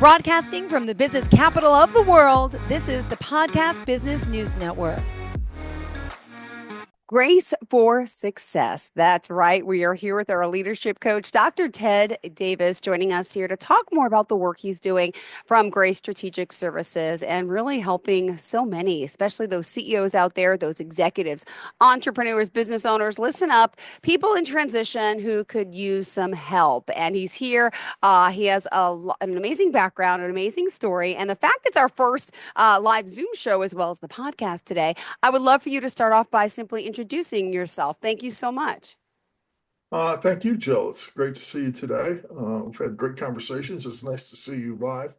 Broadcasting from the business capital of the world, this is the Podcast Business News Network. Grace for Success. That's right. We are here with our leadership coach, Dr. Ted Davis, joining us here to talk more about the work he's doing from Grace Strategic Services and really helping so many, especially those CEOs out there, those executives, entrepreneurs, business owners. Listen up, people in transition who could use some help. And he's here. He has an amazing background, an amazing story. And the fact it's our first live Zoom show as well as the podcast today, I would love for you to start off by simply introducing yourself. Thank you so much. Thank you, Jill. It's great to see you today. We've had great conversations. It's nice to see you live.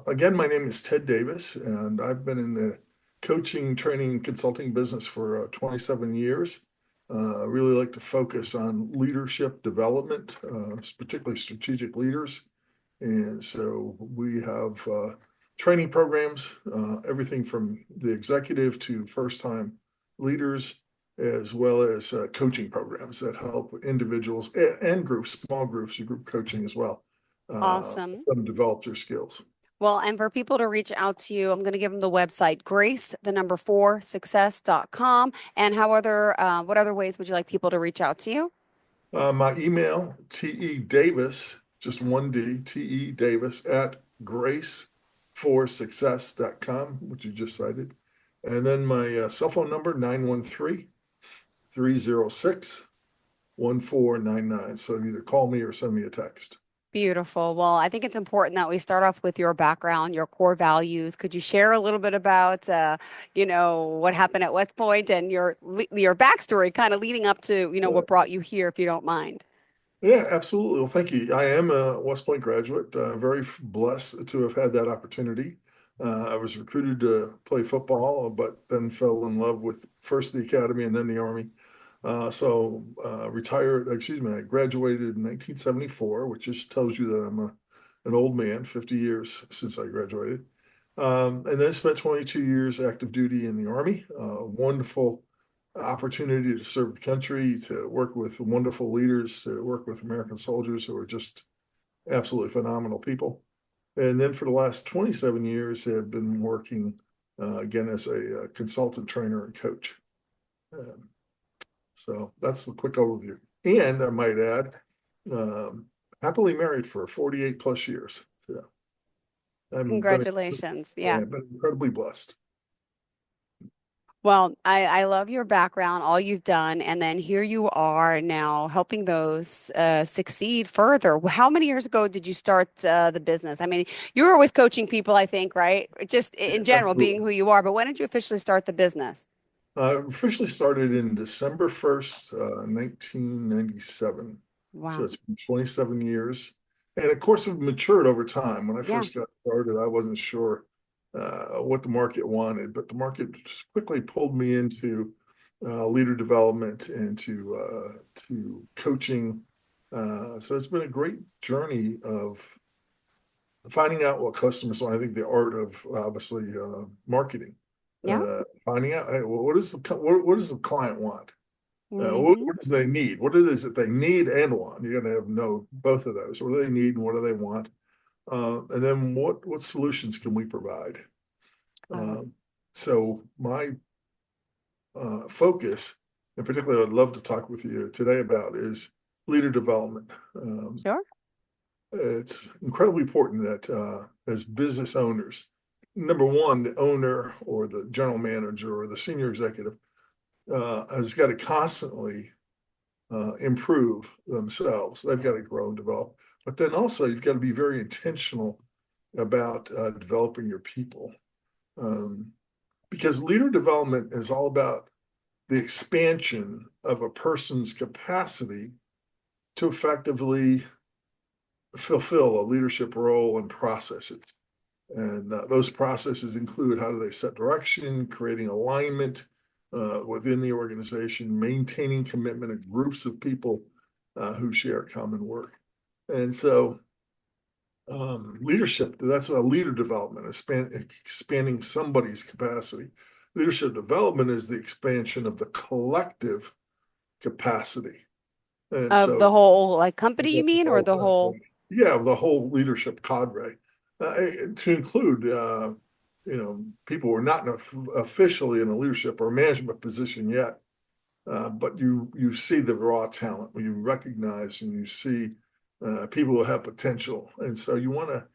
Again, my name is Ted Davis, and I've been in the coaching, training, and consulting business for 27 years. Really like to focus on leadership development, particularly strategic leaders. And so we have training programs, everything from the executive to first-time leaders, as well as coaching programs that help individuals and groups, small groups, group coaching as well. Awesome. Them develop their skills. Well, and for people to reach out to you, I'm going to give them the website, grace4success.com. And what other ways would you like people to reach out to you? My email, Davis, just one D, Davis at grace4success.com, which you just cited. And then my cell phone number, 913-306-1499. So either call me or send me a text. Beautiful. Well, I think it's important that we start off with your background, your core values. Could you share a little bit about, what happened at West Point and your backstory kind of leading up to, what brought you here, if you don't mind? Yeah, absolutely. Well, thank you. I am a West Point graduate, very blessed to have had that opportunity. I was recruited to play football, but then fell in love with first the academy and then the Army. I graduated in 1974, which just tells you that I'm an old man, 50 years since I graduated. And then spent 22 years active duty in the Army. Wonderful opportunity to serve the country, to work with wonderful leaders, to work with American soldiers who are just absolutely phenomenal people. And then for the last 27 years, have been working again as a consultant, trainer, and coach. So that's the quick overview. And I might add, happily married for 48 plus years. So Congratulations. I've been incredibly blessed. Well, I love your background, all you've done, and then here you are now helping those succeed further. How many years ago did you start the business? I mean, you were always coaching people, I think, right? Just in general, Absolutely. being who you are. But when did you officially start the business? Officially started in December 1st, 1997. Wow. So it's been 27 years. And of course, we've matured over time. When I Yeah. first got started, I wasn't sure what the market wanted, but the market quickly pulled me into leader development and to coaching. So it's been a great journey of finding out what customers want. I think the art of obviously marketing. Yeah. Finding out, hey, well, what does the client want? Mhm. What do they need? What it is that they need and want? You're going to have know both of those. What do they need and what do they want? And then what solutions can we provide? So my focus, and particularly I'd love to talk with you today about, is leader development. Sure. It's incredibly important that as business owners, number one, the owner or the general manager or the senior executive has got to constantly improve themselves. They've got to grow and develop. But then also, you've got to be very intentional about developing your people. Because leader development is all about the expansion of a person's capacity to effectively fulfill a leadership role and processes. And those processes include how do they set direction, creating alignment within the organization, maintaining commitment of groups of people who share common work. And so leadership, that's a leader development, expanding somebody's capacity. Leadership development is the expansion of the collective capacity. And Of so the whole company, you mean, or the whole? Yeah, the whole leadership cadre. to include, people who are not officially in a leadership or management position yet, but you see the raw talent, you recognize and you see people who have potential. And so you want to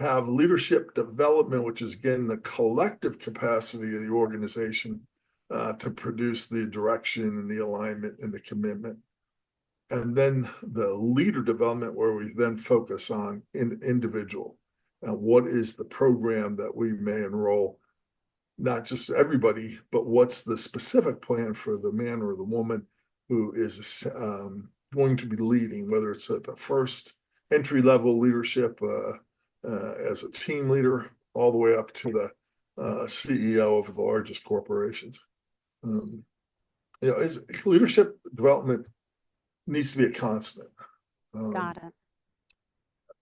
have leadership development, which is again the collective capacity of the organization to produce the direction and the alignment and the commitment. And then the leader development, where we then focus on individual. What is the program that we may enroll, not just everybody, but what's the specific plan for the man or the woman who is going to be leading, whether it's at the first entry level leadership as a team leader, all the way up to the CEO of the largest corporations. Leadership development needs to be a constant. Got it.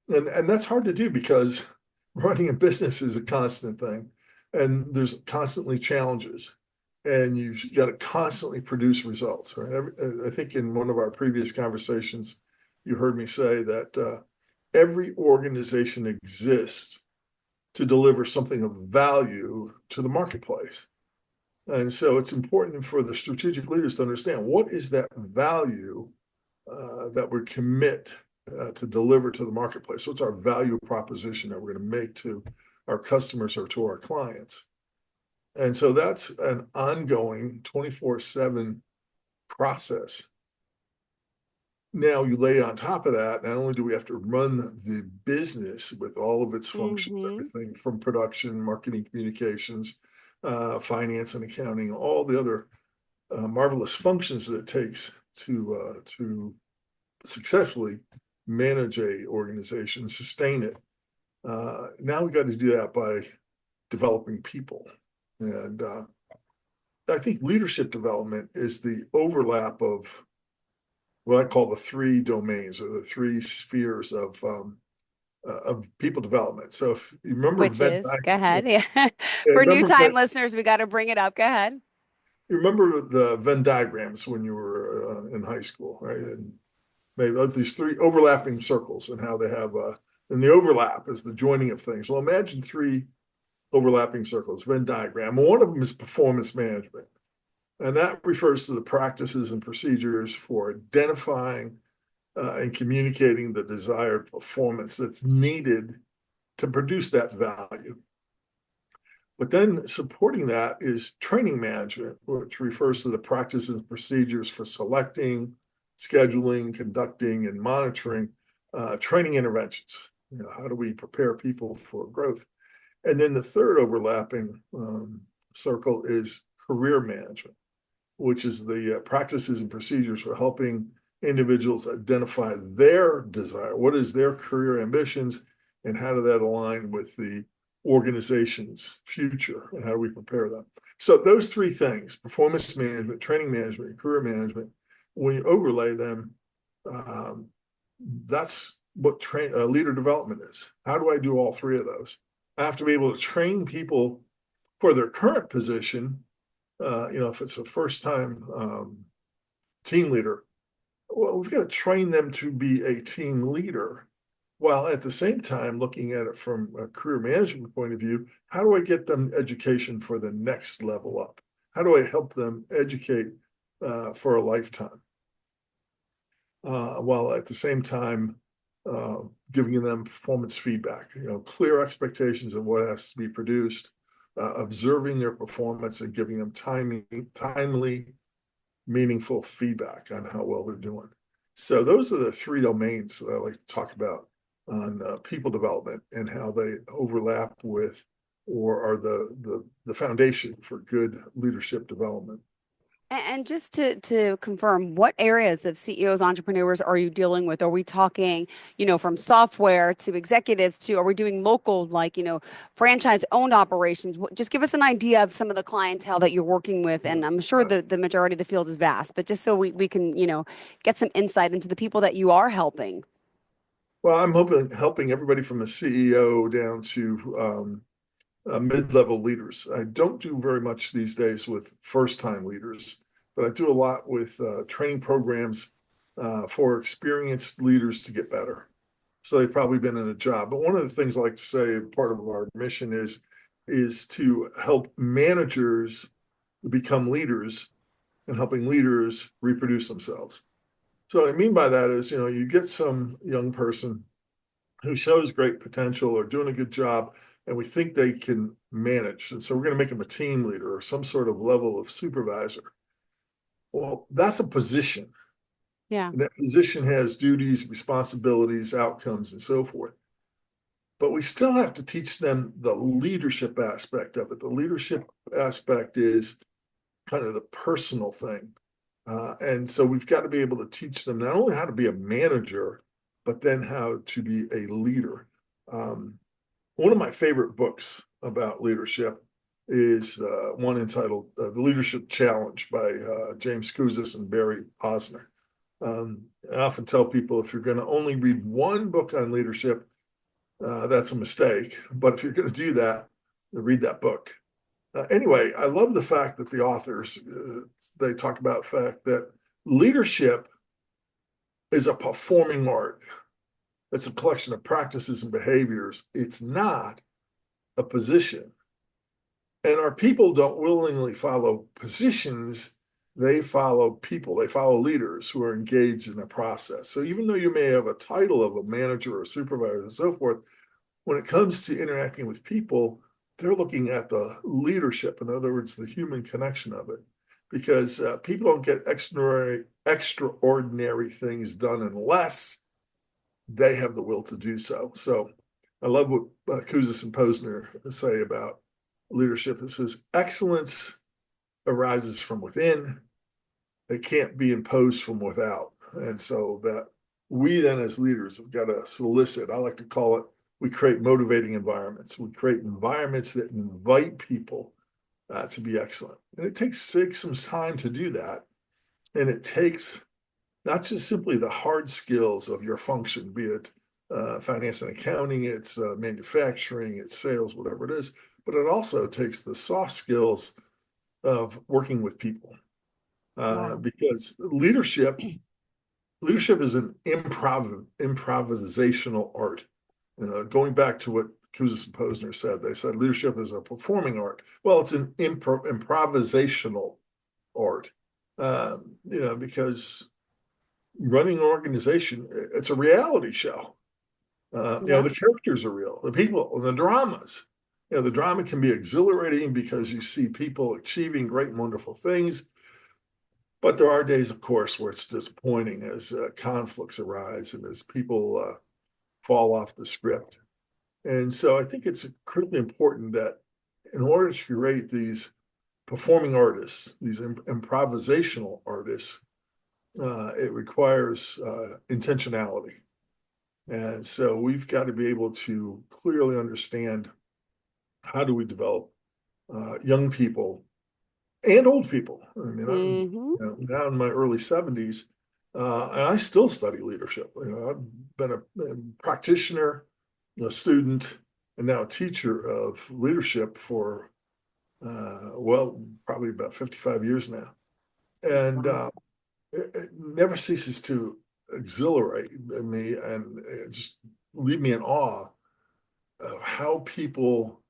And that's hard to do because running a business is a constant thing, and there's constantly challenges, and you've got to constantly produce results, right? I think in one of our previous conversations, you heard me say that every organization exists to deliver something of value to the marketplace. And so it's important for the strategic leaders to understand what is that value that we commit to deliver to the marketplace. So what's our value proposition that we're going to make to our customers or to our clients? And so that's an ongoing 24/7 process. Now you lay on top of that, not only do we have to run the business with all of its functions, everything from production, marketing, communications, finance and accounting, all the other marvelous functions that it takes to successfully manage a organization, sustain it. Now we got to do that by developing people. And I think leadership development is the overlap of what I call the three domains or the three spheres of people development. So if you remember Which Venn is, go diagram, ahead. Yeah. For new remember time listeners, we got to bring it up. Go ahead. you remember the Venn diagrams when you were in high school, right? And maybe these three overlapping circles and how they have and the overlap is the joining of things. Well, imagine three overlapping circles, Venn diagram. One of them is performance management. And that refers to the practices and procedures for identifying and communicating the desired performance that's needed to produce that value. But then supporting that is training management, which refers to the practices and procedures for selecting, scheduling, conducting, and monitoring training interventions. How do we prepare people for growth? And then the third overlapping circle is career management, which is the practices and procedures for helping individuals identify their desire. What is their career ambitions, and how do that align with the organization's future, and how do we prepare them? So those three things, performance management, training management, and career management, when you overlay them, that's what leader development is. How do I do all three of those? I have to be able to train people for their current position. If it's a first time team leader, well, we've got to train them to be a team leader, while at the same time looking at it from a career management point of view. How do I get them education for the next level up? How do I help them educate for a lifetime? While at the same time giving them performance feedback, clear expectations of what has to be produced, observing their performance and giving them timely, meaningful feedback on how well they're doing. So those are the three domains that I like to talk about on people development and how they overlap with or are the foundation for good leadership development. And just to confirm, what areas of CEOs, entrepreneurs are you dealing with? Are we talking, from software to executives to, are we doing local, like, franchise owned operations? Just give us an idea of some of the clientele that you're working with. And I'm sure the majority of the field is vast, but just so we can, get some insight into the people that you are helping. Well, I'm helping everybody from a CEO down to mid-level leaders. I don't do very much these days with first-time leaders, but I do a lot with training programs for experienced leaders to get better. So they've probably been in a job. But one of the things I like to say, part of our mission is to help managers become leaders and helping leaders reproduce themselves. So what I mean by that is, you get some young person who shows great potential or doing a good job, and we think they can manage. And so we're going to make them a team leader or some sort of level of supervisor. Well, that's a position. Yeah. And that position has duties, responsibilities, outcomes, and so forth. But we still have to teach them the leadership aspect of it. The leadership aspect is kind of the personal thing. And so we've got to be able to teach them not only how to be a manager, but then how to be a leader. One of my favorite books about leadership is one entitled The Leadership Challenge by James Kouzes and Barry Posner. I often tell people if you're going to only read one book on leadership, that's a mistake. But if you're going to do that, read that book. Anyway, I love the fact that the authors they talk about the fact that leadership is a performing art. It's a collection of practices and behaviors. It's not a position. And our people don't willingly follow positions, they follow people, they follow leaders who are engaged in a process. So even though you may have a title of a manager or a supervisor and so forth, when it comes to interacting with people, they're looking at the leadership, in other words, the human connection of it, because people don't get extraordinary things done unless they have the will to do so. So I love what Kouzes and Posner say about leadership. It says excellence arises from within. It can't be imposed from without. And so that we then as leaders have got to solicit, I like to call it, we create motivating environments. We create environments that invite people to be excellent. And it takes some time to do that. And it takes not just simply the hard skills of your function, be it finance and accounting, it's manufacturing, it's sales, whatever it is, but it also takes the soft skills of working with people. Wow. Because leadership is an improvisational art. Going back to what Kouzes and Posner said, they said leadership is a performing art. Well, it's an improvisational art. Because running an organization, it's a reality show. Yeah. The characters are real, the people, the dramas. The drama can be exhilarating because you see people achieving great and wonderful things. But there are days, of course, where it's disappointing as conflicts arise and as people fall off the script. And so I think it's critically important that in order to create these performing artists, these improvisational artists, it requires intentionality. And so we've got to be able to clearly understand how do we develop young people and old people. I mean, I'm Mm-hmm. now in my early 70s, and I still study leadership. I've been a practitioner, a student, and now a teacher of leadership for, probably about 55 years now. And it never ceases to exhilarate me and just leave me in awe of how people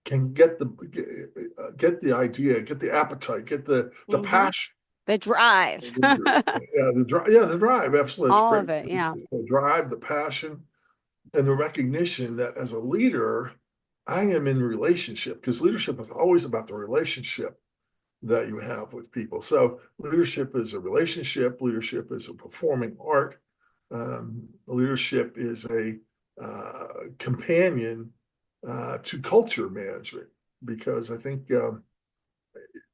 can get the idea, get the appetite, get the Mm-hmm. passion. The drive. The drive, absolutely. It's All great. of it. Yeah. The drive, the passion, and the recognition that as a leader, I am in relationship because leadership is always about the relationship that you have with people. So leadership is a relationship. Leadership is a performing art. Leadership is a companion to culture management because I think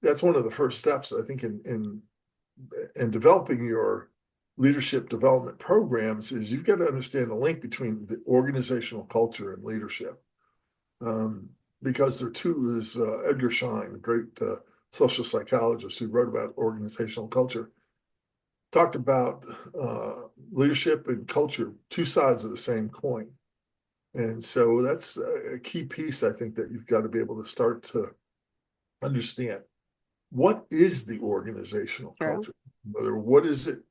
that's one of the first steps. I think in developing your leadership development programs is you've got to understand the link between the organizational culture and leadership. Because there too is Edgar Schein, a great social psychologist who wrote about organizational culture, talked about leadership and culture, two sides of the same coin. And so that's a key piece, I think, that you've got to be able to start to understand. What is the organizational True. culture? What is it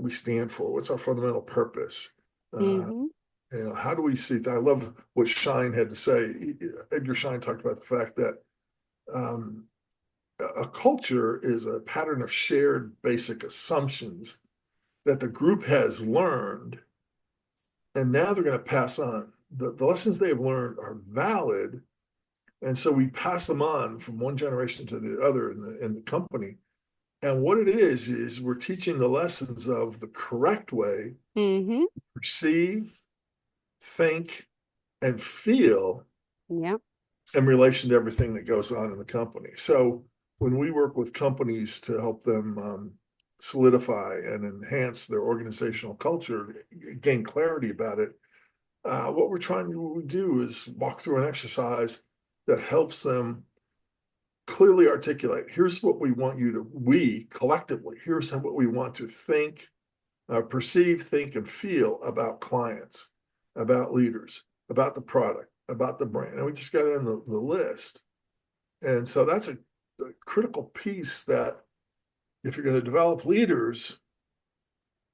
we stand for? What's our fundamental purpose? Mm-hmm. How do we see that? I love what Schein had to say. Edgar Schein talked about the fact that um, a culture is a pattern of shared basic assumptions that the group has learned, and now they're going to pass on. The lessons they've learned are valid, and so we pass them on from one generation to the other in the company. And what it is we're teaching the lessons of the correct way Mm-hmm. to perceive, think, and feel Yep. in relation to everything that goes on in the company. So when we work with companies to help them solidify and enhance their organizational culture, gain clarity about it, what we're trying to do is walk through an exercise that helps them clearly articulate, here's what we want you to, we collectively, here's what we want to think, perceive, think, and feel about clients, about leaders, about the product, about the brand. And we just got in the list. And so that's a critical piece that if you're going to develop leaders,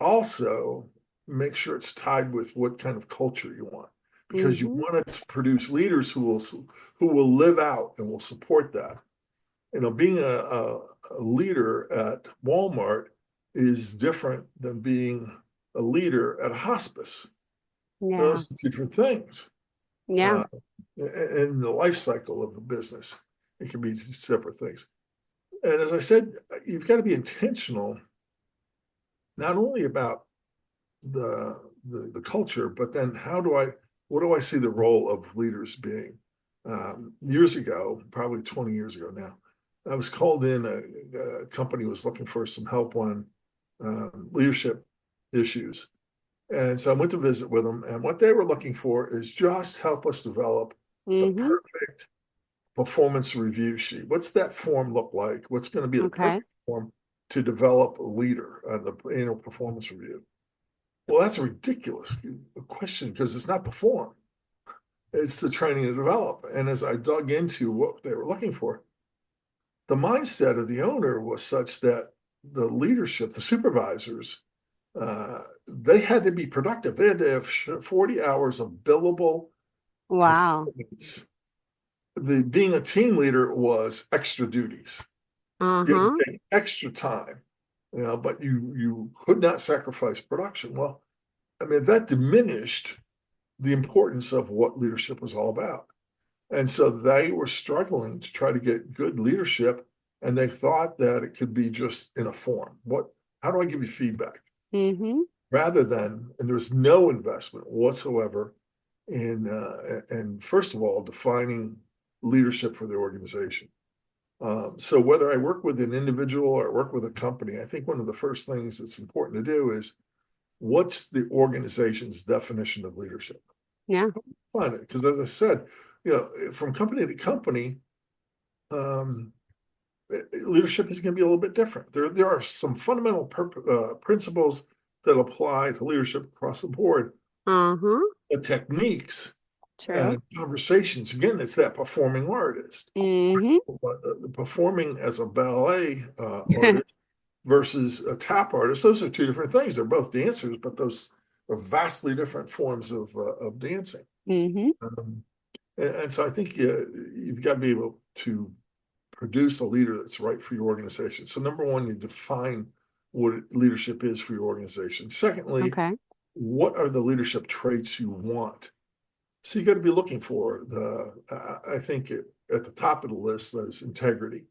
also make sure it's tied with what kind of culture you want, because you Mm-hmm. want to produce leaders who will live out and will support that. Being a leader at Walmart is different than being a leader at a hospice. Yeah. Those are different things. Yeah. Uh, in the life cycle of the business, it can be separate things. And as I said, you've got to be intentional, not only about the culture, but then what do I see the role of leaders being? Years ago, probably 20 years ago now, I was called in. A company was looking for some help on leadership issues, and so I went to visit with them. And what they were looking for is just help us develop the Mm-hmm. perfect performance review sheet. What's that form look like? What's going to be the Okay. perfect form to develop a leader on the annual performance review? Well, that's a ridiculous question because it's not the form. It's the training to develop. And as I dug into what they were looking for, the mindset of the owner was such that the leadership, the supervisors, they had to be productive. They had to have 40 hours of billable Wow. performance. Being a team leader was extra duties. You had Uh-huh. to take extra time, but you could not sacrifice production. Well, I mean, that diminished the importance of what leadership was all about. And so they were struggling to try to get good leadership, and they thought that it could be just in a form. How do I give you feedback? Mm-hmm. Rather than, and there's no investment whatsoever in, and first of all, defining leadership for the organization. So whether I work with an individual or work with a company, I think one of the first things that's important to do is what's the organization's definition of leadership? Yeah. Find it, because as I said, from company to company, um, leadership is going to be a little bit different. There are some fundamental principles that apply to leadership across the board. Uh-huh. The techniques True. and conversations, again, it's that performing artist. Mm-hmm. But the performing as a ballet artist versus a tap artist, those are two different things. They're both dancers, but those are vastly different forms of dancing. Mm-hmm. Um, and so I think you've got to be able to produce a leader that's right for your organization. So number one, you define what leadership is for your organization. Secondly, Okay. what are the leadership traits you want? So you got to be looking for I think at the top of the list is integrity.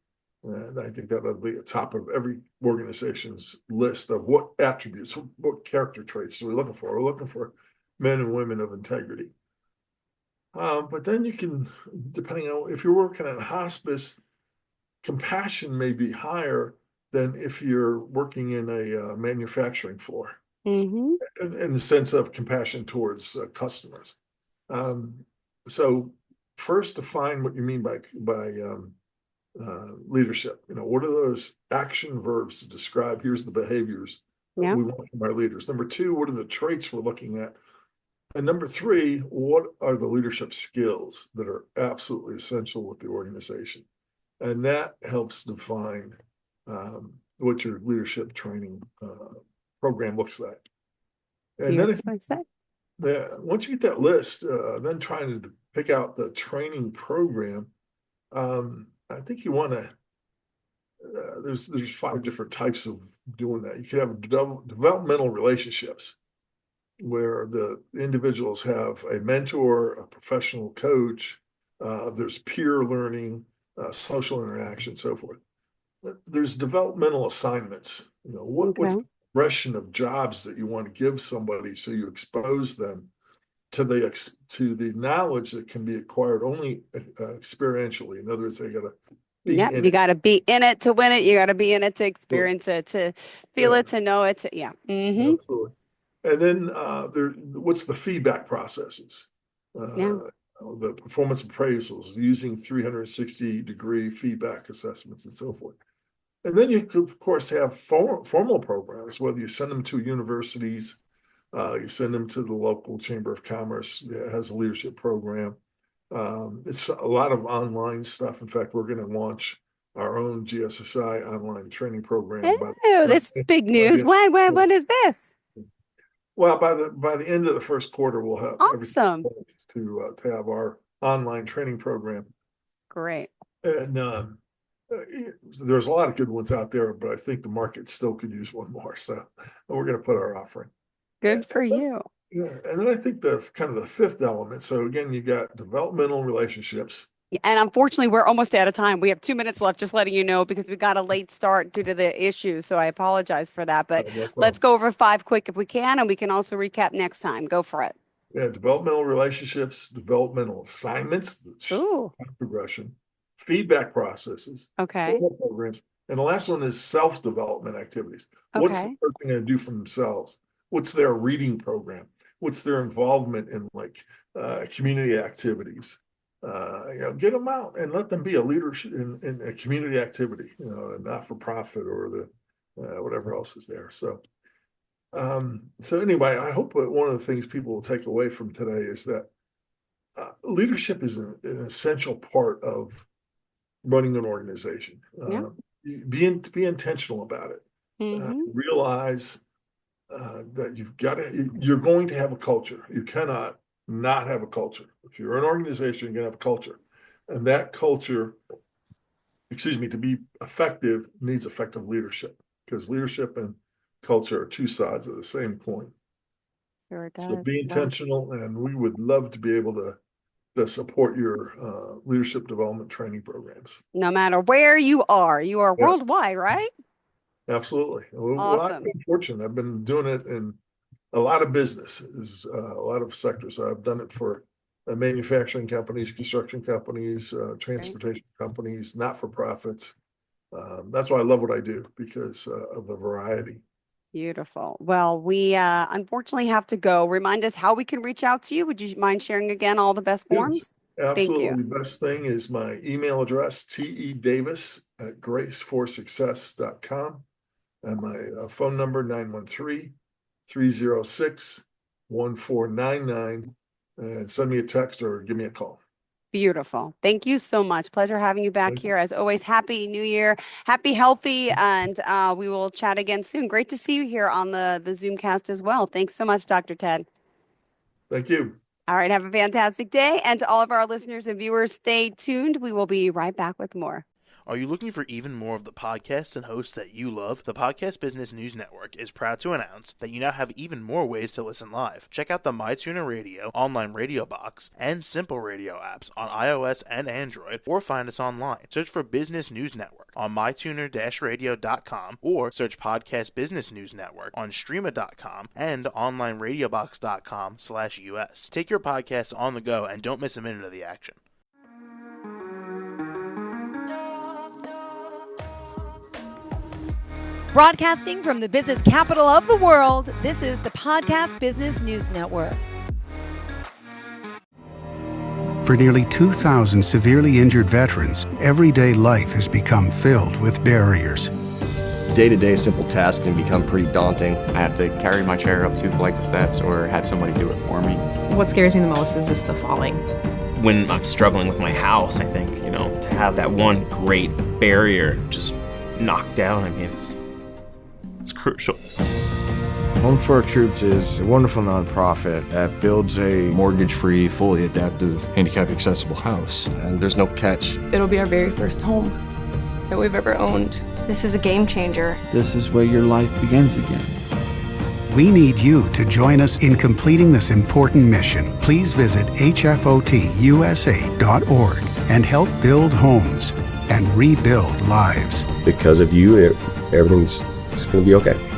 And I think that would be at the top of every organization's list of what attributes, what character traits are we looking for? We're looking for men and women of integrity. But then you can, depending on if you're working at hospice, compassion may be higher than if you're working in a manufacturing floor, Mm-hmm. in the sense of compassion towards customers. Um, so first define what you mean by leadership. What are those action verbs to describe? Here's the behaviors that Yeah. we want from our leaders. Number two, what are the traits we're looking at? And number three, what are the leadership skills that are absolutely essential with the organization? And that helps define what your leadership training program looks like. And then if Beautifully said. once you get that list, then trying to pick out the training program, I think you want to. There's 5 different types of doing that. You could have developmental relationships where the individuals have a mentor, a professional coach. There's peer learning, social interaction, so forth. There's developmental assignments. What's Okay. the progression of jobs that you want to give somebody, so you expose them to the knowledge that can be acquired only experientially. In other words, they got to be Yep. in You it. got to be in it to win it. You got to be in it to experience it, to feel Yeah, it, to know it. Yeah. absolutely. And then what's the feedback processes? Yeah. The performance appraisals using 360-degree feedback assessments and so forth. And then you could, of course, have formal programs, whether you send them to universities, you send them to the local Chamber of Commerce, it has a leadership program. It's a lot of online stuff. In fact, we're going to launch our own GSSI online training program Oh, this is big news. When is this? well, by the end of the first quarter, we'll have everything Awesome. to have our online training program. Great. And there's a lot of good ones out there, but I think the market still could use one more. So we're going to put our offering. Good for you. Yeah, and then I think the 5th element. So again, you got developmental relationships. And unfortunately, we're almost out of time. We have 2 minutes left, just letting you know, because we got a late start due to the issues. So I apologize for that. But No let's problem. go over 5 quick if we can, and we can also recap next time. Go for it. Yeah, developmental relationships, developmental assignments, Ooh, progression, feedback processes, okay. formal programs, and the last one is self-development activities. What's the Okay. person going to do for themselves? What's their reading program? What's their involvement in community activities? Get them out and let them be a leadership in a community activity, not for profit or the whatever else is there. So anyway, I hope that one of the things people will take away from today is that leadership is an essential part of running an organization. Yeah. Be intentional about it. Realize that you're going to have a culture. You cannot not have a culture. If you're an organization, you're going to have a culture. And that culture, to be effective, needs effective leadership, because leadership and culture are 2 sides of the same coin. Sure it So does. be Well, intentional, and we would love to be able to support your leadership development training programs. no matter where you are Yeah, worldwide, right? absolutely. Well, I've Awesome. been fortunate. I've been doing it in a lot of businesses, a lot of sectors. I've done it for manufacturing companies, construction companies, transportation companies, not-for-profits. That's why I love what I do, because of the variety. Beautiful. Well, we unfortunately have to go. Remind us how we can reach out to you. Would you mind sharing again all the best Yes, forms? Thank you. absolutely. Best thing is my email address, tedavis@graceforsuccess.com, and my phone number, 913-306-1499, and send me a text or give me a call. Beautiful. Thank you so much. Pleasure having you back Thank here. As always, happy new year, happy, healthy, and we will chat again soon. Great to see you here on the Zoomcast as well. Thanks so much, Dr. Ted. Thank you. All right. Have a fantastic day. And to all of our listeners and viewers, stay tuned. We will be right back with more. Are you looking for even more of the podcasts and hosts that you love? The Podcast Business News Network is proud to announce that you now have even more ways to listen live. Check out the MyTuner Radio, online radio box, and Simple Radio apps on iOS and Android, or find us online. Search for Business News Network on mytuner-radio.com, or search Podcast Business News Network on streama.com and onlineradiobox.com/US. Take your podcast on the go and don't miss a minute of the action. Broadcasting from the business capital of the world, this is the Podcast Business News Network. For nearly 2,000 severely injured veterans, everyday life has become filled with barriers. Day-to-day simple tasks can become pretty daunting. I have to carry my chair up 2 flights of steps or have somebody do it for me. What scares me the most is just the falling. When I'm struggling with my house, I think, to have that one great barrier just knocked down, it's crucial. Homes for Our Troops is a wonderful nonprofit that builds a mortgage-free, fully adaptive, handicap-accessible house. And there's no catch. It'll be our very first home that we've ever owned. This is a game changer. This is where your life begins again. We need you to join us in completing this important mission. Please visit hfotusa.org and help build homes and rebuild lives. Because of you, everything's going to be okay.